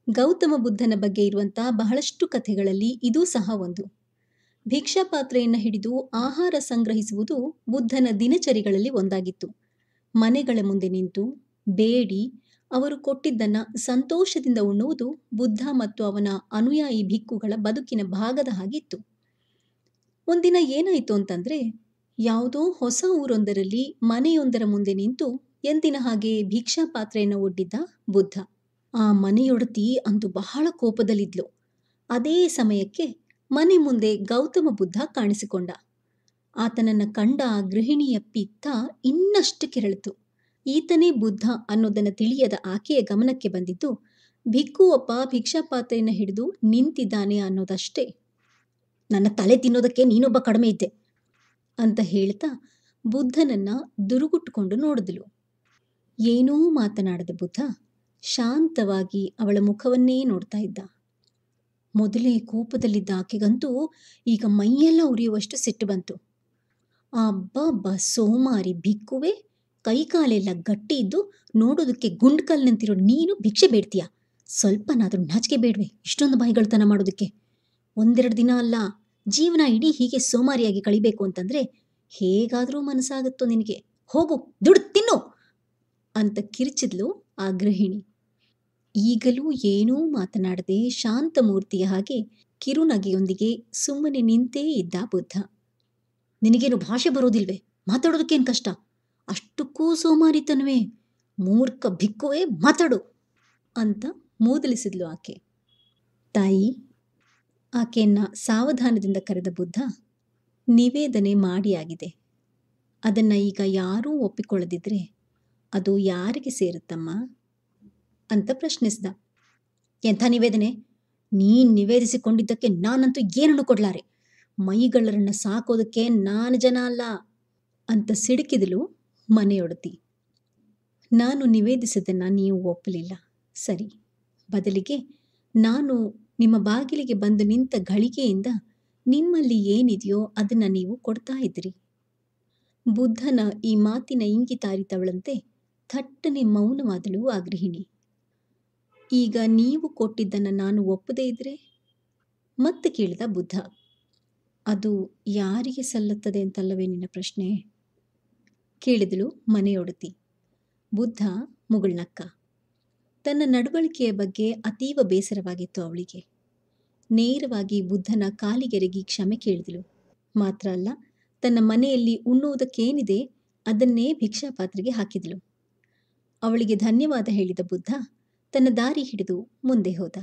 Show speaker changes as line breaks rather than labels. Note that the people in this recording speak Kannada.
ಗೌತಮ ಬುದ್ಧನ ಬಗ್ಗೆ ಇರುವಂಥ ಬಹಳಷ್ಟು ಕಥೆಗಳಲ್ಲಿ ಇದೂ ಸಹ ಒಂದು. ಭಿಕ್ಷಾಪಾತ್ರೆಯನ್ನು ಹಿಡಿದು ಆಹಾರ ಸಂಗ್ರಹಿಸುವುದು ಬುದ್ಧನ ದಿನಚರಿಗಳಲ್ಲಿ ಒಂದಾಗಿತ್ತು. ಮನೆಗಳ ಮುಂದೆ ನಿಂತು ಬೇಡಿ ಅವರು ಕೊಟ್ಟಿದ್ದನ್ನು ಸಂತೋಷದಿಂದ ಉಣ್ಣುವುದು ಬುದ್ಧ ಮತ್ತು ಅವನ ಅನುಯಾಯಿ ಭಿಕ್ಕುಗಳ ಬದುಕಿನ ಭಾಗದ ಹಾಗಿತ್ತು. ಒಂದಿನ ಏನಾಯಿತು ಅಂತಂದರೆ, ಯಾವುದೋ ಹೊಸ ಊರೊಂದರಲ್ಲಿ ಮನೆಯೊಂದರ ಮುಂದೆ ನಿಂತು ಎಂದಿನ ಹಾಗೆ ಭಿಕ್ಷಾಪಾತ್ರೆಯನ್ನು ಒಡ್ಡಿದ್ದ ಬುದ್ಧ. ಆ ಮನೆಯೊಡತಿ ಅಂದು ಬಹಳ ಕೋಪದಲ್ಲಿದ್ಲು. ಅದೇ ಸಮಯಕ್ಕೆ ಮನೆ ಮುಂದೆ ಗೌತಮ ಬುದ್ಧ ಕಾಣಿಸಿಕೊಂಡ. ಆತನನ್ನು ಕಂಡ ಆ ಗೃಹಿಣಿಯ ಪಿತ್ತ ಇನ್ನಷ್ಟು ಕೆರಳಿತು. ಈತನೇ ಬುದ್ಧ ಅನ್ನೋದನ್ನು ತಿಳಿಯದ ಆಕೆಯ ಗಮನಕ್ಕೆ ಬಂದಿದ್ದು ಭಿಕ್ಕು ಒಬ್ಬ ಭಿಕ್ಷಾಪಾತ್ರೆಯನ್ನು ಹಿಡಿದು ನಿಂತಿದ್ದಾನೆ ಅನ್ನೋದಷ್ಟೇ. ನನ್ನ ತಲೆ ತಿನ್ನೋದಕ್ಕೆ ನೀನೊಬ್ಬ ಕಡಿಮೆ ಇದ್ದೆ ಅಂತ ಹೇಳ್ತಾ ಬುದ್ಧನನ್ನ ದುರುಗುಟ್ಟುಕೊಂಡು ನೋಡಿದಳು. ಏನೂ ಮಾತನಾಡದ ಬುದ್ಧ ಶಾಂತವಾಗಿ ಅವಳ ಮುಖವನ್ನೇ ನೋಡ್ತಾ ಇದ್ದ. ಮೊದಲೇ ಕೋಪದಲ್ಲಿದ್ದ ಆಕೆಗಂತೂ ಈಗ ಮೈಯೆಲ್ಲ ಉರಿಯುವಷ್ಟು ಸಿಟ್ಟು ಬಂತು. ಅಬ್ಬಬ್ಬ, ಸೋಮಾರಿ ಭಿಕ್ಕುವೆ, ಕೈಕಾಲೆಲ್ಲ ಗಟ್ಟಿ ಇದ್ದು ನೋಡೋದಕ್ಕೆ ಗುಂಡ್ಕಲ್ನಂತಿರೋ ನೀನು ಭಿಕ್ಷೆ ಬೇಡ್ತೀಯ? ಸ್ವಲ್ಪನಾದರೂ ನಾಚಿಕೆ ಬೇಡವೆ ಇಷ್ಟೊಂದು ಬಾಯಿಗಳತನ ಮಾಡೋದಕ್ಕೆ? ಒಂದೆರಡು ದಿನ ಅಲ್ಲ, ಜೀವನ ಇಡೀ ಹೀಗೆ ಸೋಮಾರಿಯಾಗಿ ಕಳಿಬೇಕು ಅಂತಂದರೆ ಹೇಗಾದರೂ ಮನಸ್ಸಾಗುತ್ತೋ ನಿನಗೆ? ಹೋಗು, ದುಡ್ಡು ತಿನ್ನು ಅಂತ ಕಿರಿಚಿದ್ಲು ಆ ಗೃಹಿಣಿ. ಈಗಲೂ ಏನೂ ಮಾತನಾಡದೆ ಶಾಂತಮೂರ್ತಿಯ ಹಾಗೆ ಕಿರುನಗೆಯೊಂದಿಗೆ ಸುಮ್ಮನೆ ನಿಂತೇ ಇದ್ದ ಬುದ್ಧ. ನಿನಗೇನು ಭಾಷೆ ಬರೋದಿಲ್ವೇ? ಮಾತಾಡೋದಕ್ಕೇನು ಕಷ್ಟ? ಅಷ್ಟಕ್ಕೂ ಸೋಮಾರಿತನವೇ? ಮೂರ್ಖ ಭಿಕ್ಕುವೇ, ಮಾತಾಡು ಅಂತ ಮೂದಲಿಸಿದ್ಲು ಆಕೆ. ತಾಯಿ, ಆಕೆಯನ್ನ ಸಾವಧಾನದಿಂದ ಕರೆದ ಬುದ್ಧ, ನಿವೇದನೆ ಮಾಡಿಯಾಗಿದೆ. ಅದನ್ನು ಈಗ ಯಾರೂ ಒಪ್ಪಿಕೊಳ್ಳದಿದ್ರೆ ಅದು ಯಾರಿಗೆ ಸೇರುತ್ತಮ್ಮ ಅಂತ ಪ್ರಶ್ನಿಸಿದ. ಎಂಥ ನಿವೇದನೆ? ನೀನು ನಿವೇದಿಸಿಕೊಂಡಿದ್ದಕ್ಕೆ ನಾನಂತೂ ಏನನ್ನು ಕೊಡಲಾರೆ. ಮೈಗಳರನ್ನು ಸಾಕೋದಕ್ಕೆ ನಾನು ಜನ ಅಲ್ಲ ಅಂತ ಸಿಡುಕಿದಳು ಮನೆಯೊಡತಿ. ನಾನು ನಿವೇದಿಸಿದ್ದನ್ನು ನೀವು ಒಪ್ಪಲಿಲ್ಲ, ಸರಿ. ಬದಲಿಗೆ ನಾನು ನಿಮ್ಮ ಬಾಗಿಲಿಗೆ ಬಂದು ನಿಂತ ಘಳಿಗೆಯಿಂದ ನಿಮ್ಮಲ್ಲಿ ಏನಿದೆಯೋ ಅದನ್ನು ನೀವು ಕೊಡ್ತಾ ಇದ್ರಿ. ಬುದ್ಧನ ಈ ಮಾತಿನ ಇಂಗಿತ ಅರಿತವಳಂತೆ ಥಟ್ಟನೆ ಮೌನವಾದಳು ಆ ಗೃಹಿಣಿ. ಈಗ ನೀವು ಕೊಟ್ಟಿದ್ದನ್ನು ನಾನು ಒಪ್ಪದೇ ಇದ್ರೆ ಮತ್ತೆ ಕೇಳಿದ ಬುದ್ಧ. ಅದು ಯಾರಿಗೆ ಸಲ್ಲುತ್ತದೆ ಅಂತಲ್ಲವೇ ನಿನ್ನ ಪ್ರಶ್ನೆ? ಕೇಳಿದಳು ಮನೆಯೊಡತಿ. ಬುದ್ಧ ಮುಗುಳ್ನಕ್ಕ. ತನ್ನ ನಡವಳಿಕೆಯ ಬಗ್ಗೆ ಅತೀವ ಬೇಸರವಾಗಿತ್ತು ಅವಳಿಗೆ. ನೇರವಾಗಿ ಬುದ್ಧನ ಕಾಲಿಗೆರಗಿ ಕ್ಷಮೆ ಕೇಳಿದಳು. ಮಾತ್ರ ಅಲ್ಲ, ತನ್ನ ಮನೆಯಲ್ಲಿ ಉಣ್ಣುವುದಕ್ಕೇನಿದೆ ಅದನ್ನೇ ಭಿಕ್ಷಾಪಾತ್ರೆಗೆ ಹಾಕಿದಳು. ಅವಳಿಗೆ ಧನ್ಯವಾದ ಹೇಳಿದ ಬುದ್ಧ ತನ್ನ ದಾರಿ ಹಿಡಿದು ಮುಂದೆ ಹೋದ.